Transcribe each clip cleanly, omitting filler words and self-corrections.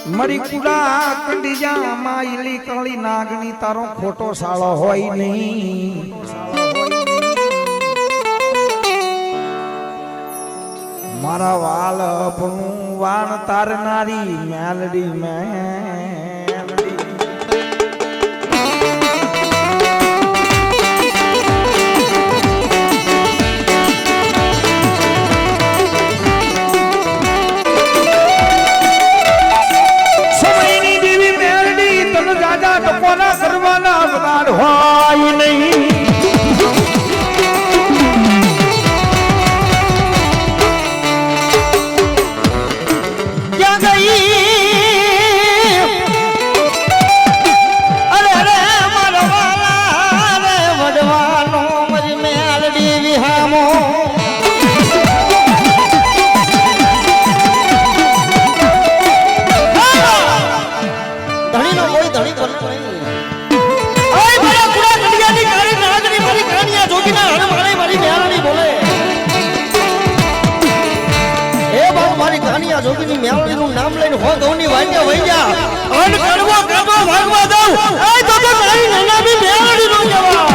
मरी कुड़ा कंडिया माइली काली नागनी तारो खोटो सालो होई नहीं मारा वाल अपनू वाण तारनारी मेलडी में जोगीनी मेवड़ी નું નામ લઈને હો ગૌની વાંજે વઈ જા અન કરવો કરવો ભાગવા દઉં એ તો મારી નનામી મેવડી નો જવા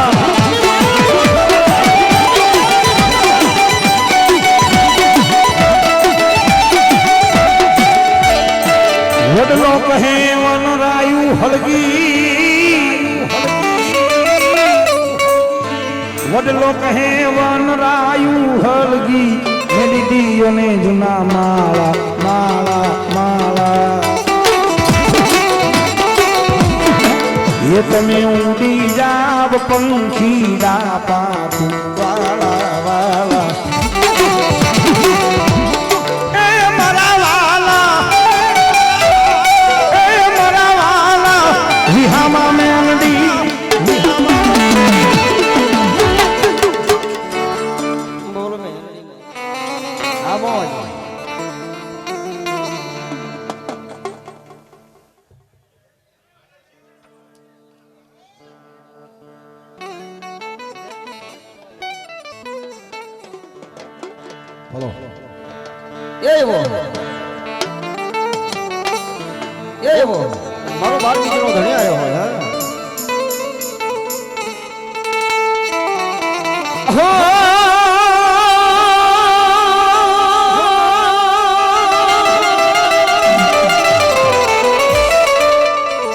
વડલો કહે વનરાયુ હલગી વડલો કહે વનરાયુ હલગી मेरी दियो ने जुना माला माला माला ये तमें उड़ी जाब पंखीड़ा पापू वाला वाला ए मरा वाला विहामा मेलडी हेलो ये वो मारो बार बीजनो धणी आयो हो यार हो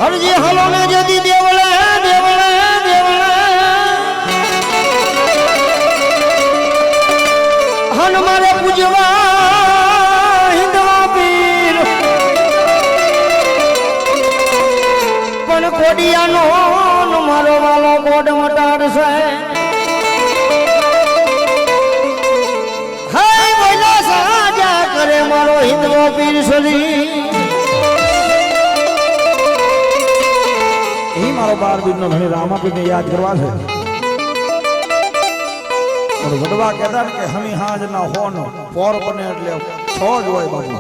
हर जी हलो ने जदी देवले देवले देवले हन मारे पूजवा हिंदवा पीर पण कोडिया नो मारो वालो कोड मटाड़ से हाय बोला साजा करे मारो हिंदवा पीर सली ही मारो बार बीज नो घणी रामा पीर ने याद करवा छे और वडवा कहता के हमी हाज ना होनो पोर बने એટલે छो જ હોય બાપુ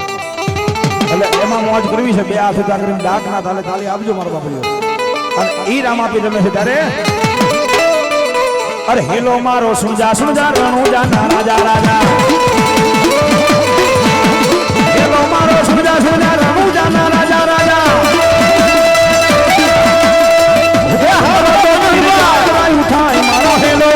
એટલે એમાં મોજ કરવી છે બે હાથ ઉતા કરીને ડાક ના થાલે ખાલી આપજો મારો બાપુ અને ઈ રામા પી તમે છે ત્યારે અરે હેલો મારો સુજા સુજા રણુજા ના રાજા રાજા હેલો મારો સુજા સુજા રણુજા ના રાજા રાજા હે હારો તો ઉઠાય મારો હેલો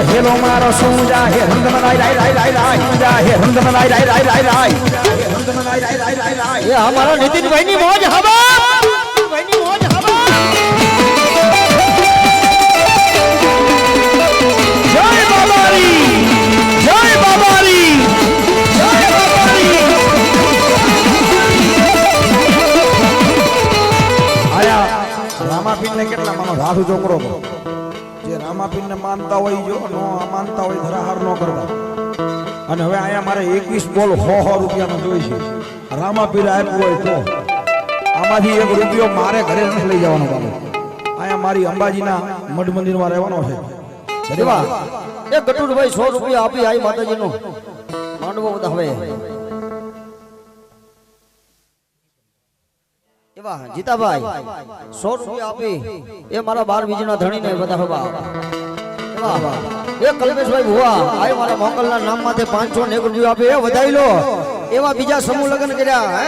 हेलो मारो सूजा हे हंदम राय राय राय राय राय सूजा हे हंदम राय राय राय राय राय हंदम राय राय राय राय राय ये हमारा नितिन भाई ની મોજ હવા ભાઈ ની મોજ હવા जय बाबारी जय बाबारी जय बाबारी आया रामापीर ने કેટલા માનો સાધુ છોકરો જે રામાપીર ને માનતા હોય જો નો માનતા હોય ધરાહાર નો કરવા અને હવે આયા મારે 21 બોલ 100 રૂપિયાનો જોઈ છે રામાપીર આપ્યો હોય તો આમાંથી 1 રૂપિયો મારે ઘરે નથી લઈ જવાનો બાબુ આયા મારી અંબાજીના મઠ મંદિરમાં રહેવાનો છે દેવા એ ગટુડભાઈ 100 રૂપિયા આપી આઈ માતાજીનો માંડવો બધા હવે એવા જીતાભાઈ 100 રૂપિયા આપી એ મારા 12 બીજના ધણીને બધા હવા એવા એ કલ્પેશભાઈ ભુવા આ મારા મોકલના નામમાંથી 500 રૂપિયા આપે એ વધાઈ લો એવા બીજા સમૂહ લગ્ન કર્યા હે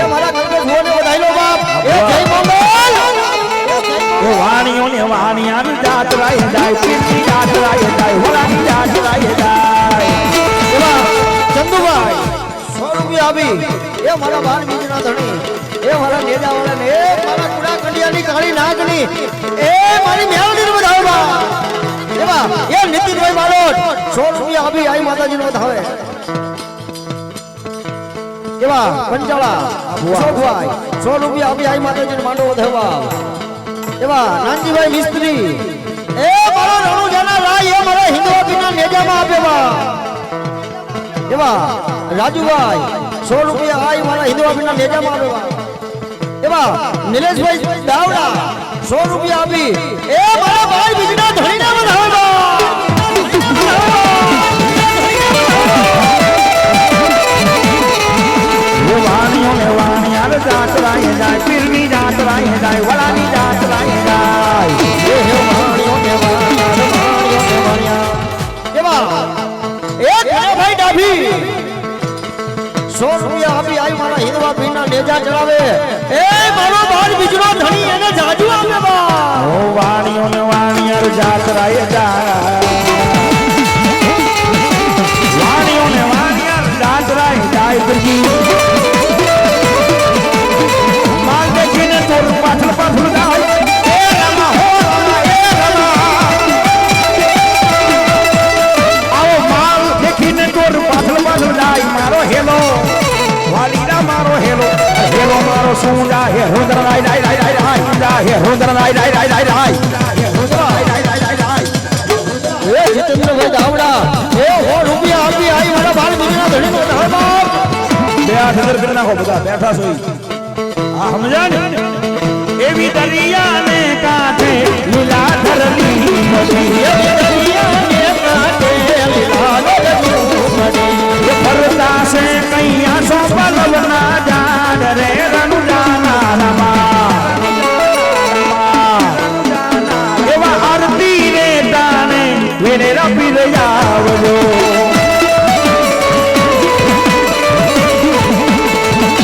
એ મારા કલ્પેશ ભુવાને વધાઈ લો બાપ એ જય મંગલ એ વાણીઓને વાણિયાની જાત રાય જાય પીરની જાત રાય જાય વલાની જાત રાય જાય એવા ચંદુભાઈ 100 રૂપિયા આપી એ મારા બાર બીજના ધણી એ મારા નેજાવાળાને એ મારા કુડા કંડિયાની કાળી નાગની એ મારી મેળવીને વધાવો બા એવા એ નીતિનભાઈ માલોટ 100 રૂપિયા આપી આઈ માતાજીનો વધાવે એવા પંચાળા અશોકભાઈ 100 રૂપિયા આપી આઈ માતાજીનો માંડો વધાવવા એવા નાનજીભાઈ મિસ્ત્રી એ મારો રણુજાના રાય એ મારા હિન્દુઓ પીના નેજામાં આપે બા એવા રાજુભાઈ 100 રૂપિયા આઈ મારા હિન્દુઓ પીના નેજામાં આપે બા એવા નિલેશભાઈ દાવડા 100 રૂપિયા આપી એ મારા ભાઈ બીજના ધણીના વધાવે બા વાણીઓને વાણિયાની જાત રાય જાય પીરની જાત રાય જાય વલાની જાત રાય જાય એ હે વાણીઓને વાણિયા એવા એ ભાઈ ડાભી 100 રૂપિયા આપી આઈ મારા હિન્દવા પીના નેજા ચડાવે એ મારો બાર બીજનો ધણી એને જાજુ આપે બા ઓ વાણીઓને વાણિયાની જાત રાય જાય વાણીઓને વાણિયાની જાત રાય જાય પીરની પાછળ પાછળ જાય એ રમા હો રમા એ રમા આવો માલ દેખીને તોર પાછળ પાછળ જાય મારો હેલો વાલીરા મારો હેલો હેલો મારો સુંડા હે રુદ્ર રાય રાય રાય રાય રાય હે રુદ્ર રાય રાય રાય રાય રાય હે રુદ્ર રાય રાય રાય રાય એ જીતેન્દ્રભાઈ દાવડા એ 100 રૂપિયા આપી આઈ મારા બાર બીજના ધણીનો વધાવે બાપ બે હાથ અંદર કરી નાખો બધા બેઠા સોઈ આ સમજા ને એવી દરિયાને કાંઠે લીલા ધરતી મળી એવી દરિયાને કાંઠે લીલા ધરતી મળી ફરતા છે કૈયા સો પલવના જાડ રે રણુજાના રમા એવા આરતી રે તાને વેરે રપી રે આવજો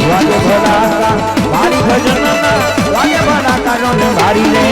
વાગે ભલા ભારી ભજનના વાગે ભલા કાનો ભારી રે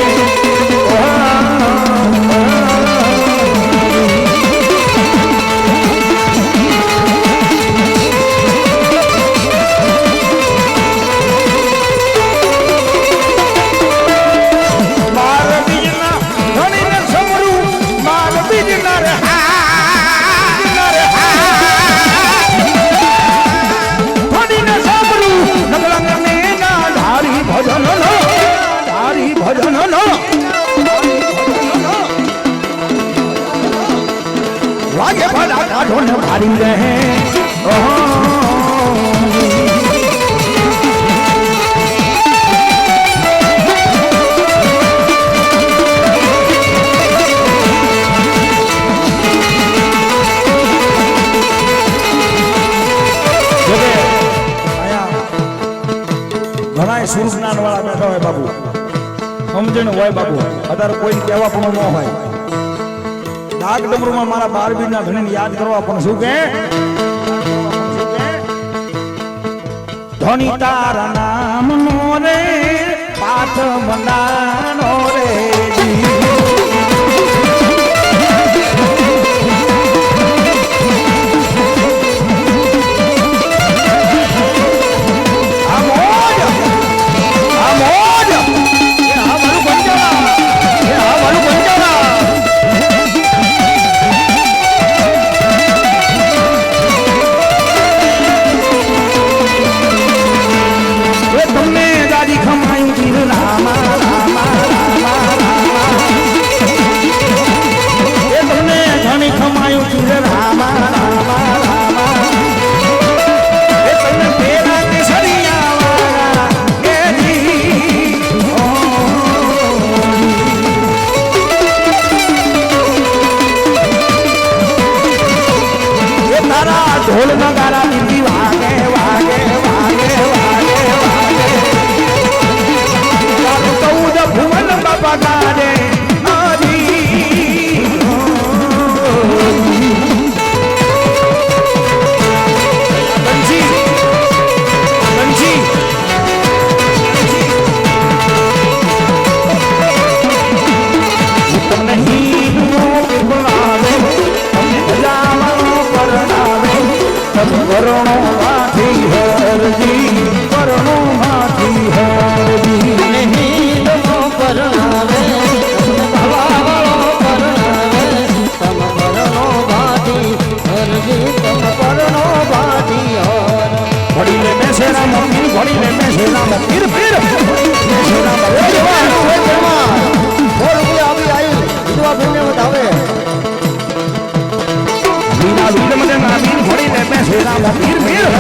વાગે ભલા કાઢો ભારી રહે ઘણા સુરજ્ઞાન વાળા બેઠા હોય બાબુ સમજણ હોય બાબુ અત્યારે કોઈ કહેવા પણ ન હોય ડાક ડમરૂમાં મારા 12 બીજના ધણીને યાદ કરવા પણ શું કે ધણી તારા નામ નો રે પાઠ મંડાનો રે ઢોલ નગારા દીદી વાગે વાગે વાગે વાગે વાગે ચૌદ ભુવન બાપા ગાજે નહીં બોલાવે જામણો પરણાવે વરણો માંથી હરજી વરણો માંથી હરજી નહીં તો પરણાવે ભવાવાળો પરણાવે તમ પરણો ભાતી હરજી તમ પરણો ભાતી હર ઘડીને બેસેરા મમ્મી ઘડીને બેસેરા મમ્મી ફીર બેસેરા મીના વીર મને નામી ઘડીને બેસેરા મમ્મી ફીર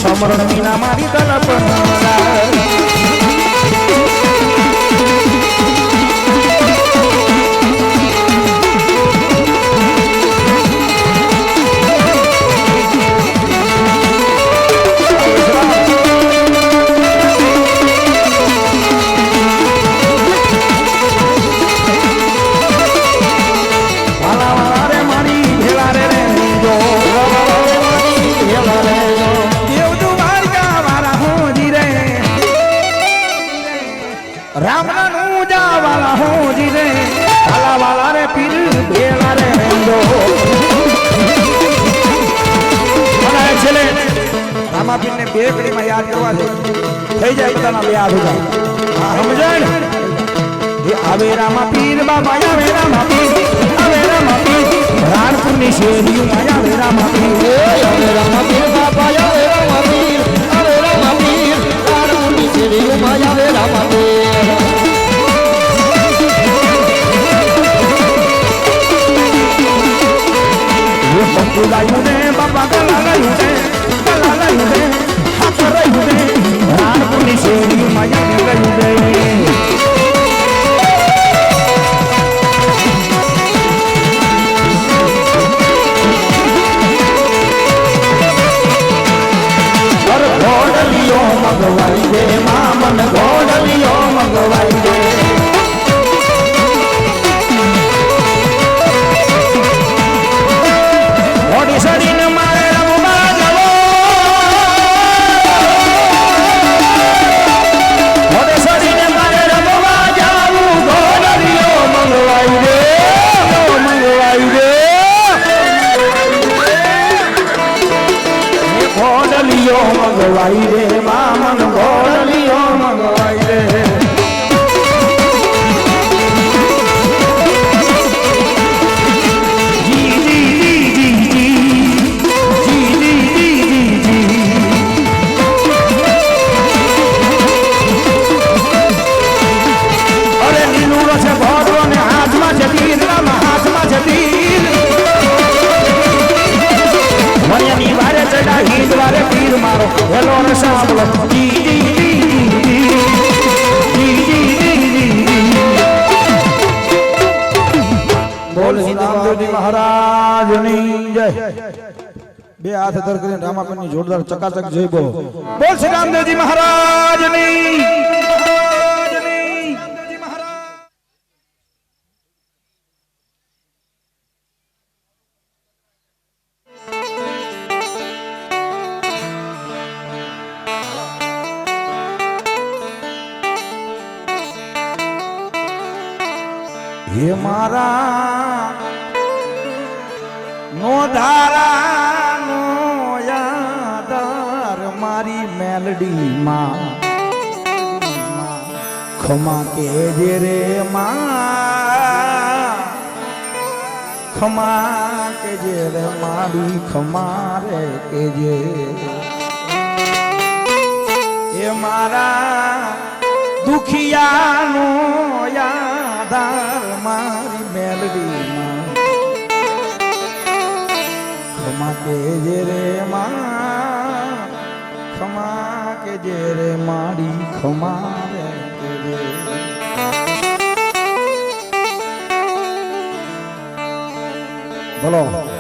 સમરણ મીના મારી તલપ રામાપીર ને બે કડીમાં યાદ કરવા છે થઈ જાય પોતાના બે હાથ ઉજા સમજણ એ આવે રામાપીર બાબા આવે રામાપીર રાણપુર ની શેરીઓ આવે રામાપીર આવે રામાપીર બાબા આવે રામાપીર રાણપુર ની શેરીઓ આવે રામાપીર લાયું ને બાપા ગલા લાયું ને હાથ રહ્યું ને રાણપુરની શેરીમાં યાદ ગયું ને ઘોડલીઓ મગવાઈ દે મામન ઘોડલીઓ મગવાઈ દે ઓડિશરીને મારે રમવા જવો ઓડિશરીને મારે રમવા જાવું ઘોડલીઓ મગવાઈ દે ઘોડલીઓ મગવાઈ દે મામન ઘોડલીઓ મગવાઈ દે હેલો ને સાંભળો બોલ રામદેવજી મહારાજની જય બે હાથ ધર કરીને રામાપીરની જોરદાર ચકાચક જય બોલો બોલ શ્રી રામદેવજી મહારાજની હે મારા નો ધારા નો યાદાર મારી મેલડી માં ખમા કેજે રે માં ખમા કેજે રે મારી ખમા રે કેજે એ મારા દુખિયાનો યાદાર મારી મેલડીમાં ખમા કેજે રે માં ખમા કેજે રે મારી ખમા રે કેજે બોલો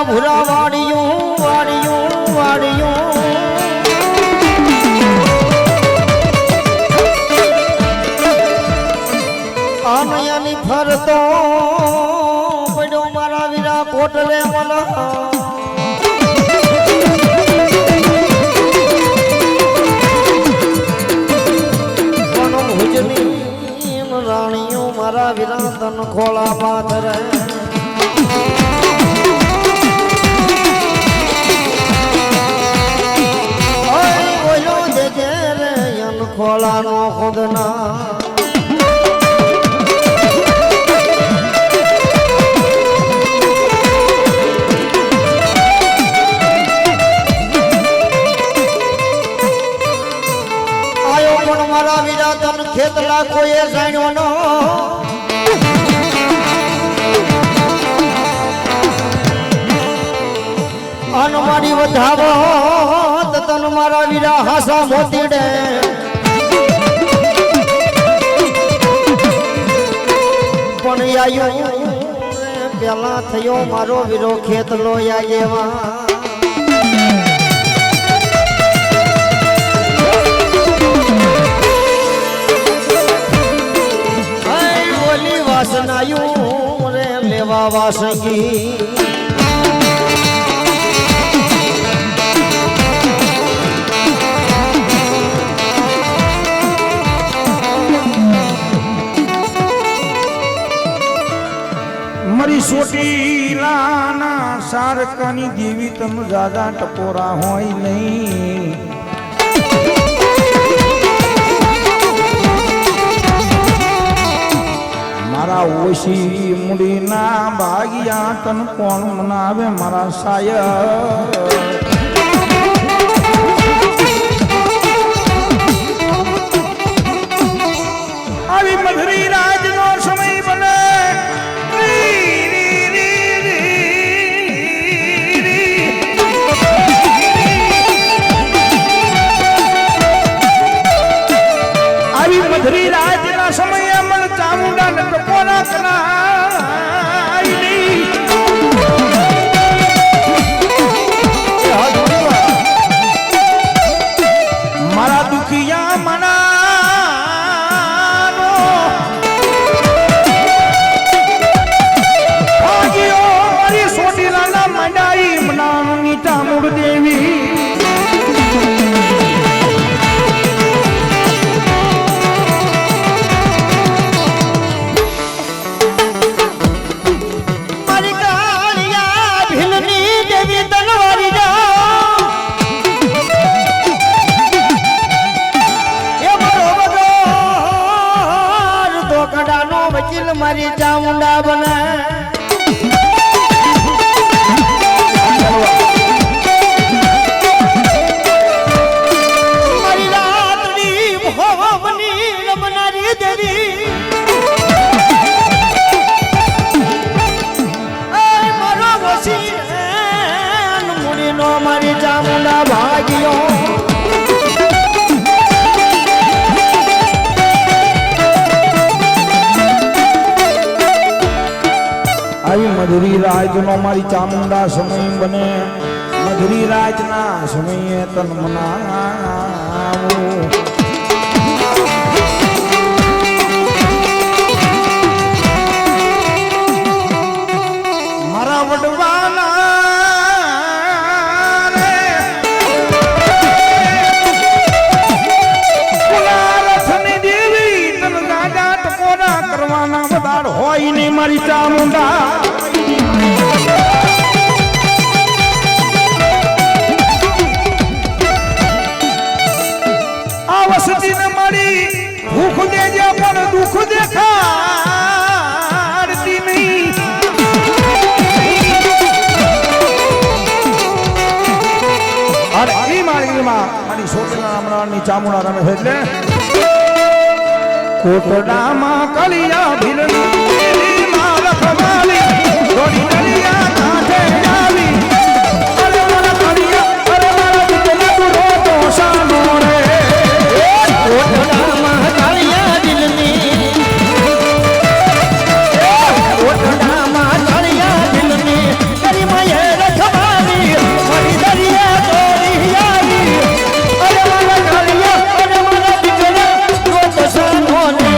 ભૂરા વાડિયું વાડિયું વાડિયું આમયાની ફરતો પડ્યો મારા વીરા કોટલે મલા ભુજની રાણીઓ મારા વીરા તન ખોળા પાથરે ખોલાનો ખુદના આયો પણ મારા વીરા તન ખેતલા કોઈએ જાણ્યો ન અન મારી વધાવો તન મારા વીરા હાસા મોતીડે પણ આયો પેલા થયો મારો વીરો ખેતલો આયેવા બોલી વાસનાયું રે લેવા વાસંગી મારી સોટીલાના સારકાની દેવી તમ દાદા ટપોરા હોય નહીં મારા ઓછી મુડીના ભાગ્યા તન કોણ મનાવે મારા સાયર આવી મધુરી રાજનો સમય બને મધુરી રાજના સમયે મન ચામુંડા ને ટકોરા કરાઈ મારા દુખિયા મનાનો મારી સોટીલાના મંડાઈ મનાની ચામુંડ દેવી મારી ચામુંડા બને મારી રાતની ભોવની રમનારી દેવી મારો વસી મુડીનો મારી ચામુંડા ભાગ્યો આવી મધુરી રાજનો મારી ચામુંડા સમય બને મધુરી રાજના સમયે તન મનાવું વૈદની મારી ચામુંડા આ વસતીને મારી ભૂખ દેજે પણ દુઃખ દેખાડતી નહીં અરે ઈ મારી મારી છોકરા અમરાની ચામુંડા રમે છે એટલે કોટડામાં કલિયા ભીલની માં રખવાલી દોડી કલિયા કાંઠે આવી અરે મારા કલિયા અરે મારા દીકરા તું રોતો શાનો રે કોટડામાં કાળિયા દિલની કોટડામાં કાળિયા દિલની તારી માએ રખવાલી મારી દરિયા તોડી આવી અરે મારા કાળિયા અરે મારા દીકરા રોતો શાનો રે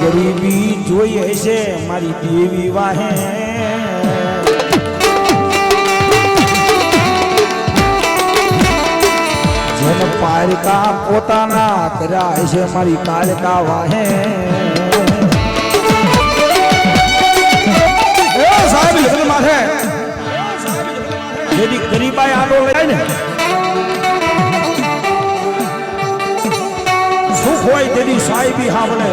ગરીબી જોઈએ છે મારી દેવી વાહે જેને પારકા પોતાના કર્યા છે મારી કાળકા વાહે સાહેબ લગ્ન માથે જેથી ગરીબાઈ આડો લઈ ને સુખ હોય તેની સાહેબી હાવળે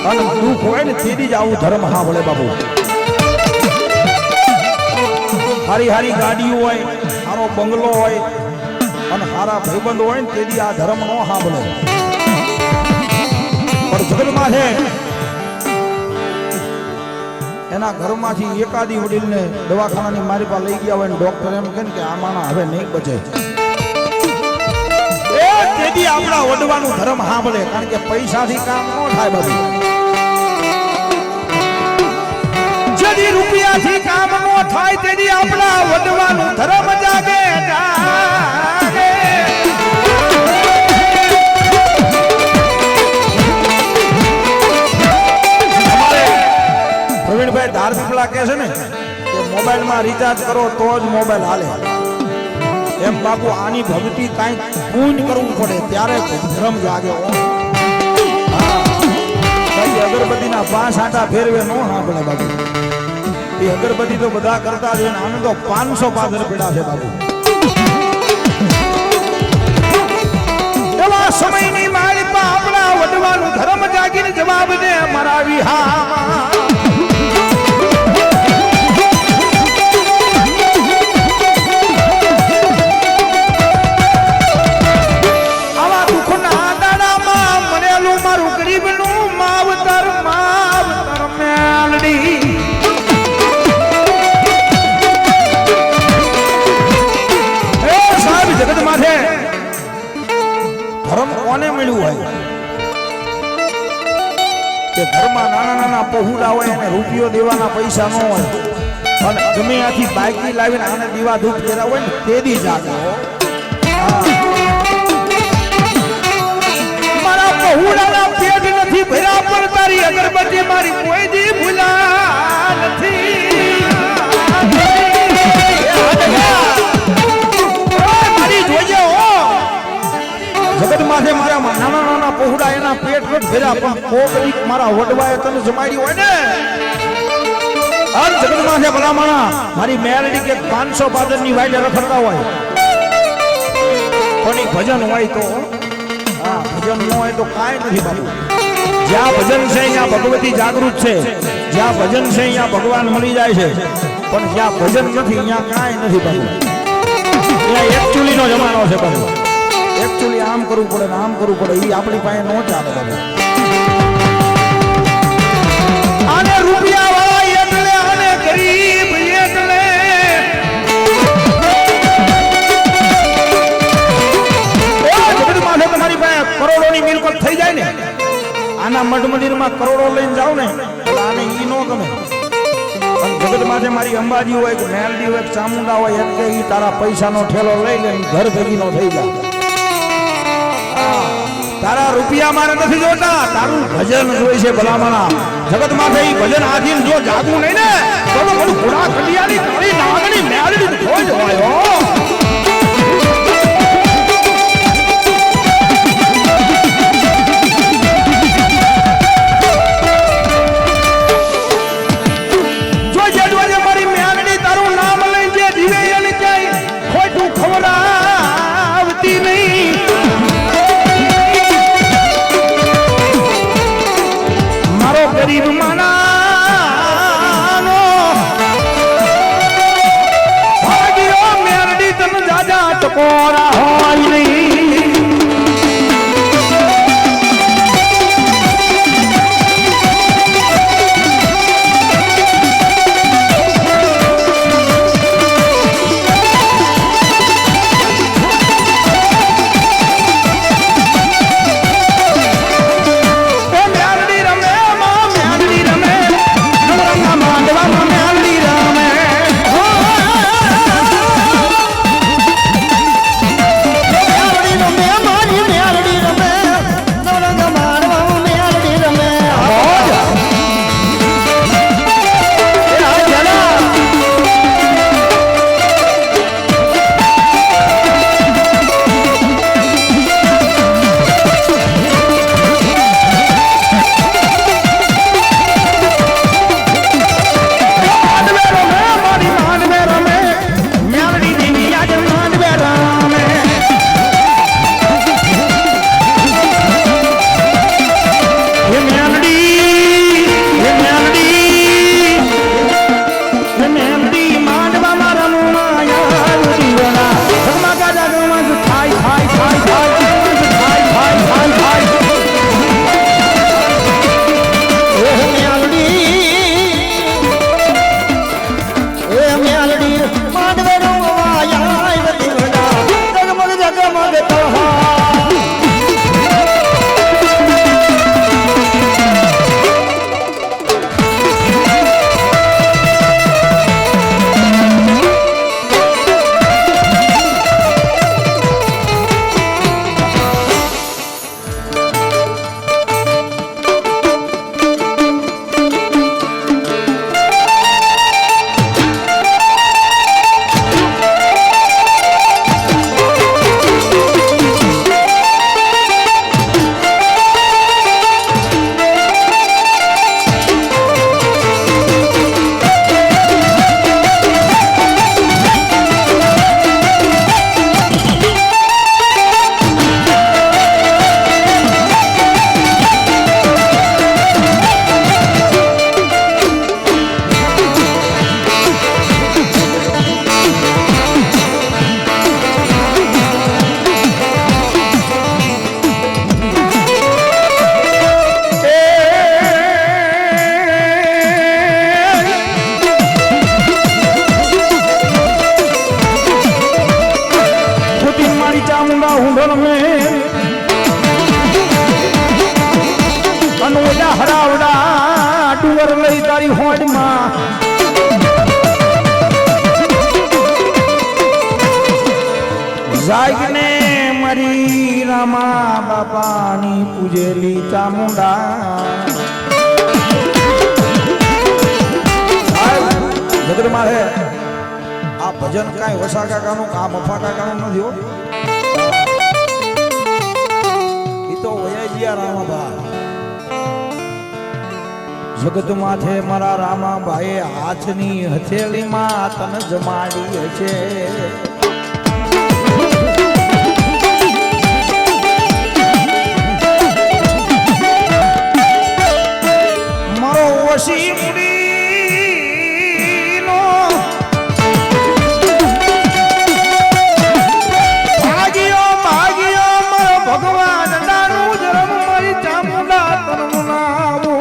અને દુઃખ હોય ને તેની જ આવું ધર્મ હાવળે બાબુ હારી હારી ગાડીઓ હોય સારો બંગલો હોય અને સારા ભાઈબંધ હોય ને તેની આ ધર્મ નો હાવળે પણ જગતમાં છે એના ઘરમાંથી એકાદી વડીલને દવાખાનાની મારી પાસે લઈ ગયા હોય ને ડોક્ટર એમ કહે ને કે આ માણસ હવે નહીં બચે તેથી આપણા વડવાનું ધર્મ સાંભળે, કારણ કે પૈસાથી કામ ન થાય બધું. જેથી રૂપિયાથી કામ ન થાય તેથી આપણા વડવાનું ધર્મ જાગે જાગે. પ્રવીણભાઈ ધારપીપળા કહે છે ને કે મોબાઈલમાં રિચાર્જ કરો તો જ મોબાઈલ હાલે. એમ બાપુ આની ભક્તિ કાંઈક પૂન કરવું પડે ત્યારે ધર્મ જાગે. અગરબત્તીના 5 આંટા ફેરવે નો સાંભળે બાપુ. એ અગરબત્તી તો બધા કરતા છે, આને તો 500 પાદર પીડા છે બાપુ. એવા સમયની માળીમાં આપણા વડવાનું ધર્મ જાગીને જવાબ દે મારા વિહામાં. ધર્મ કોને મળ્યું હોય કે ઘરમાં નાના નાના પહોળા હોય અને રૂપિયો દેવાના પૈસા ન હોય અને ગમે આથી બાઈકી લાવીને આને દીવા ધૂપ કર્યા હોય ને તેદી જાગે. મારા પહોળાના પેટ નથી ભર્યા પણ તારી અગરબત્તી મારી કોઈ દી ભૂલા નથી. જગત માથે મારા નાના નાના પહોળા એના પેટ નથી ભર્યા પણ કોક મારા વડવાએ તને જમાડી હોય ને. આ જગત માથે ભલામણા મારી મેલડી કે 500 પાદરની વાયડે રખડતા હોય પણ ભજન હોય તો ભજન ન હોય તો કાંઈ નથી બાબુ. જ્યાં ભજન છે ત્યાં ભગવતી જાગૃત છે, જ્યાં ભજન છે ત્યાં ભગવાન મળી જાય છે, પણ જ્યાં ભજન નથી ત્યાં કાંઈ નથી બાબુ. ત્યાં એકચ્યુઅલી નો જમાનો છે બાબુ. એકચ્યુઅલી આમ કરવું પડે ને આમ કરવું પડે, એ આપણી પાસે નો ચાલે બાબુ. આને રૂપિયા વાળા એટલે આને ગરીબ એટલે જગતમાં તમારી પાસે કરોડોની મિલકત થઈ જાય ને, આના મઢ મંદિરમાં કરોડો લઈને જાવ ને આને ઈ નો ગમે. જગતમાં મારી અંબાજી હોય કે મેલડી હોય કે ચામુંડા હોય એમ કે ઈ તારા પૈસાનો ઠેલો લઈ લે ઘર ભેગી નો થઈ જાય. તારા રૂપિયા મારે નથી જોતા, તારું ભજન જોઈ છે ભલામણા. જગત માથે ઈ ભજન આધીન જો જાગવું નહીં ને તો બધું ઘોડા ખંડિયાની તારી નાગણી મેલડી થોઈ જવાય. ગરીબ માનાનો ભાગ્યો મેરડી તન જાજા ટકોરા હોય નહીં. ચામુંડા ઊંઢણ મેં અનોજા હરાવડા ડુંગર લઈ તારી હોડમાં જાગને મારી રામા બાપાની પૂજેલી ચામુંડા જગત મારે આ ભજન કાંઈ વસા કાકાનું કામ અફા કાકાનું નથી હો એ તો વયાજીયા રામાબા જગત માથે મારા રામાભાઈએ હાથની હથેળીમાં તન જમાડી છે મારો વસી મુડીનો ભાગ્યો ભાગ્યો મારો ભગવાન દાનું ધર્મ મારી ચામુંડા તનનું નાવું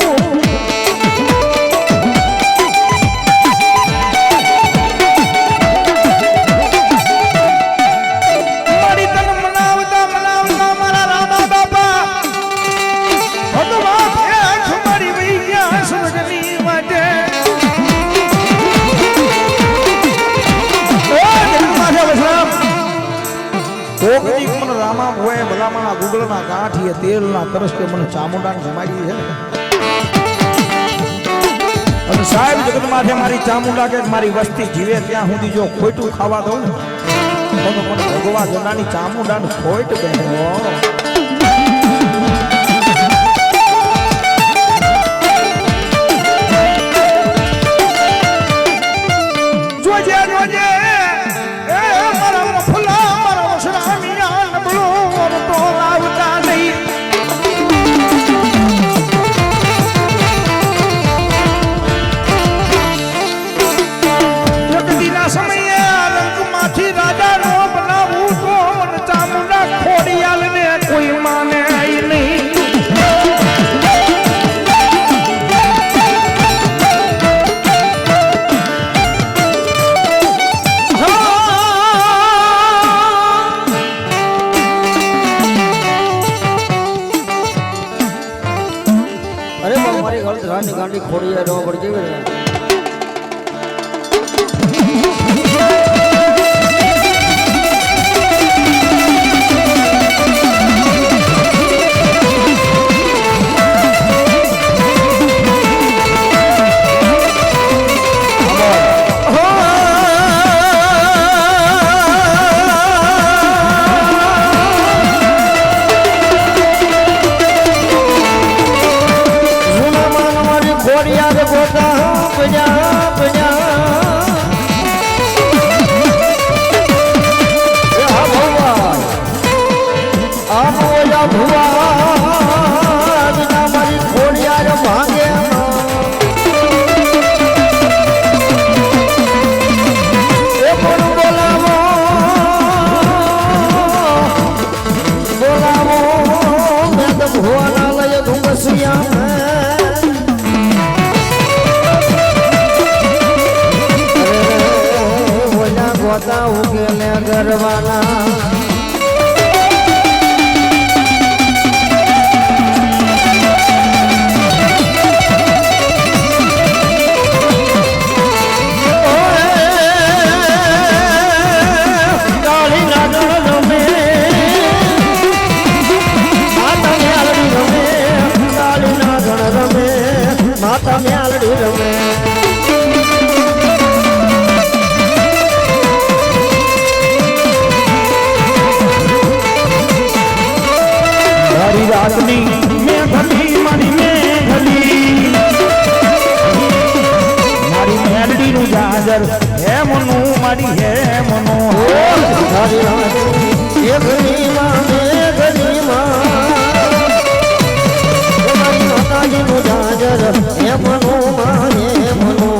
રામા હોય ભલામણા ગુગળના ગાંઠીએ તેલના તરસ્તે મને ચામુંડાને જમાડી છે અને સાહેબ જગત માથે મારી ચામુંડા કે મારી વસ્તી જીવે ત્યાં સુધી જો ખોટું ખાવા દઉં ને તો મને ભગવા જનાની ચામુંડાને ખોટ બેહો જોજે જોજે એ મારા ફુલા મારા શરામિયા નબળો તો લાવતા નહીં જગતીના સમયે રંગમાંથી રાજાનો બનાવું તો મને ચામુંડા ખોડિયાલને કોઈ માને નહીં ગાંડી ખોડી રહો પડી કેવી રીતે ઉકેલે ગરવાના માતા મ્યાલડી રમે રાતની મેઘલી મારી મેઘલી મારી મેરડીનું જાજર હે મનું મારી હે મનો મેઘલી માં મેઘલી માં મારી માતાજીનું જાજર હે મનો માં હે મનો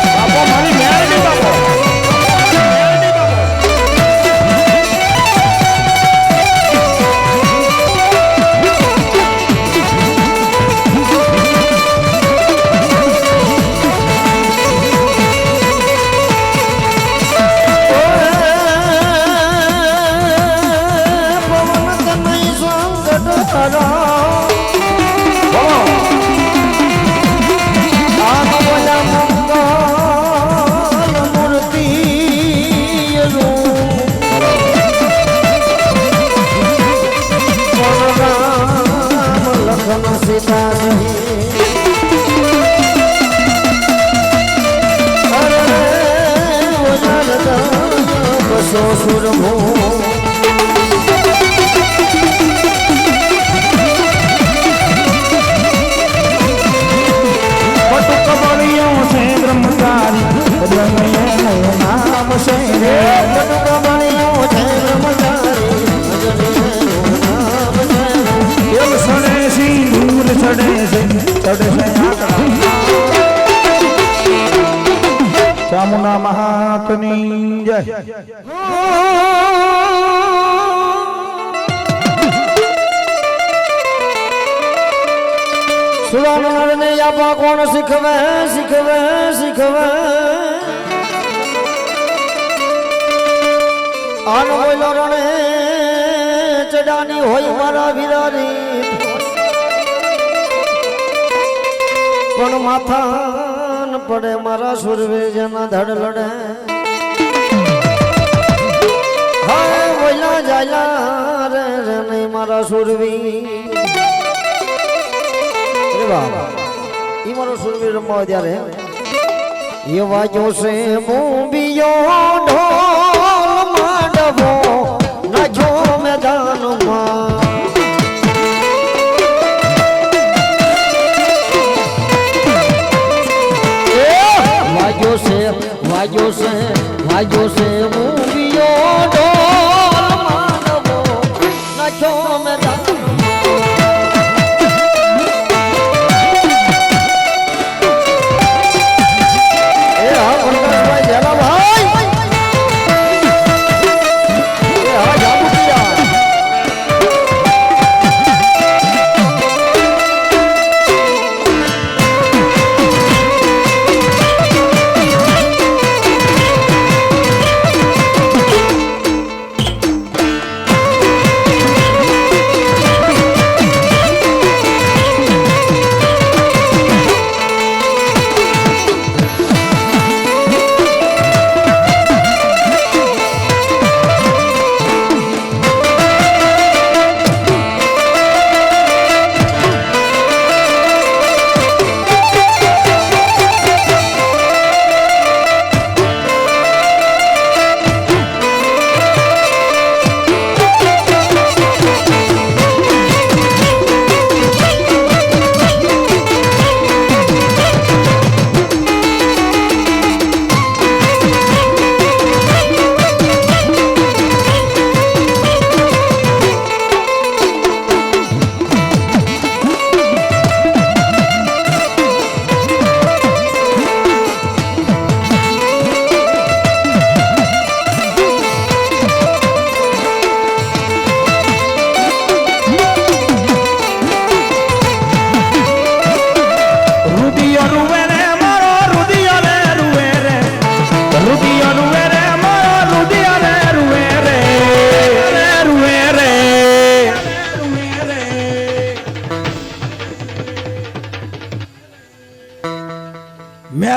બાપો મારી મેરડી બાપો પિતાજી અરે વજરદા બસો સુરભો નામ છે રે બણ્યો છે બ્રહ્મચારી એમ સડે સિંદૂર ચડે છે આંકડા ચામુંડા મહાત્મની જય સુવાનર ને આપા કોણ શીખવે શીખવે શીખવે આન બોલો રણે ચડાની હોય મારા વિરારી પણ માથા ન પડે મારા સુરવે જેના ધડ લડે હા બોલા જાયલા રે રે નહીં મારા સુરવી ઈ મારો સુરવીર રમવા ત્યારે એ વાજો છે મૂંબિયો ઢોલ માંડવો નાખ્યો મેદાનમાં વાજો છે મૂંબિયો ઢોલ માંડવો નાખ્યો મેદાનમાં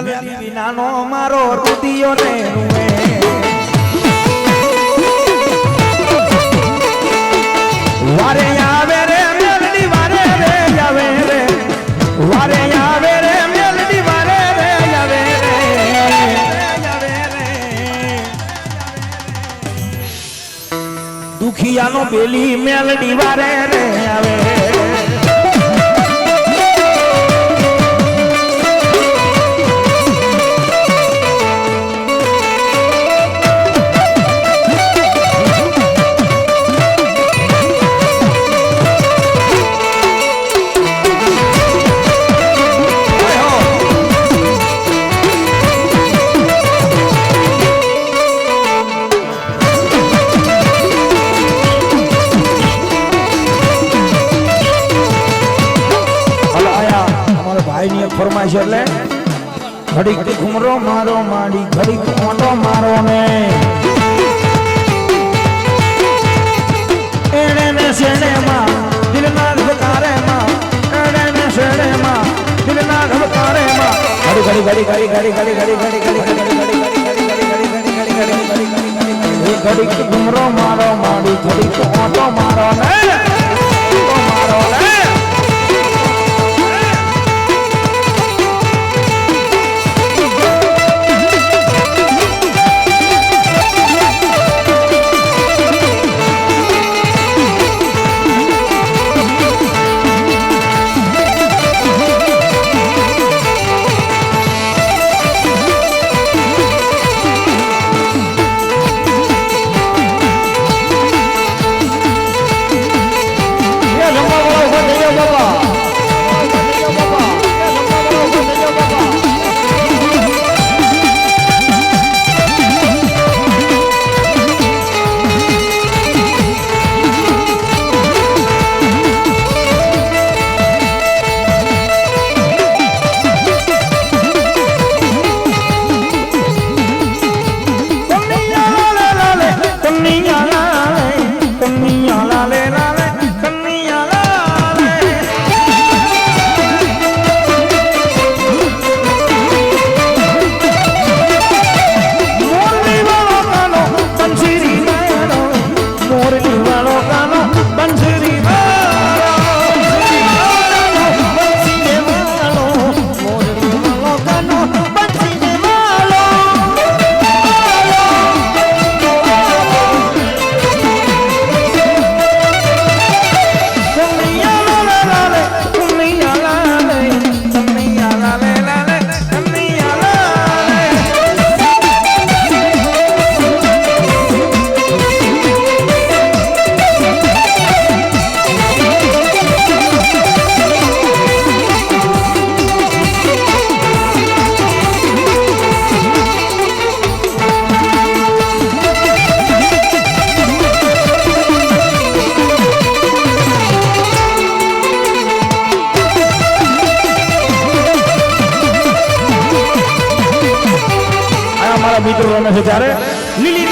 મેલડી વિનાનો મારો રુદિયો ને રૂએ વારે આવે રે મેલડી વારે રે આવે રે વારે આવે રે મેલડી વારે રે આવે રે દુખિયાનો બેલી મેલડી વારે રે આવે ફરમાઈશ એટલે ઘડીક ઘુમરો મારો માડી ઘડીક ઓટો મારો ને એણે ને શેણે માં દિલના ધબકારે માં એણે ને શેણે માં દિલના ધબકારે માં ઘડી ઘડી ઘડી ઘડી ઘડી ઘડી ઘડી ઘડી ઘડી ઘડીક ઘુમરો મારો માડી ઘડીક ઓટો મારો ને મારો ને મિત્રો રમે છે ત્યારે લીલી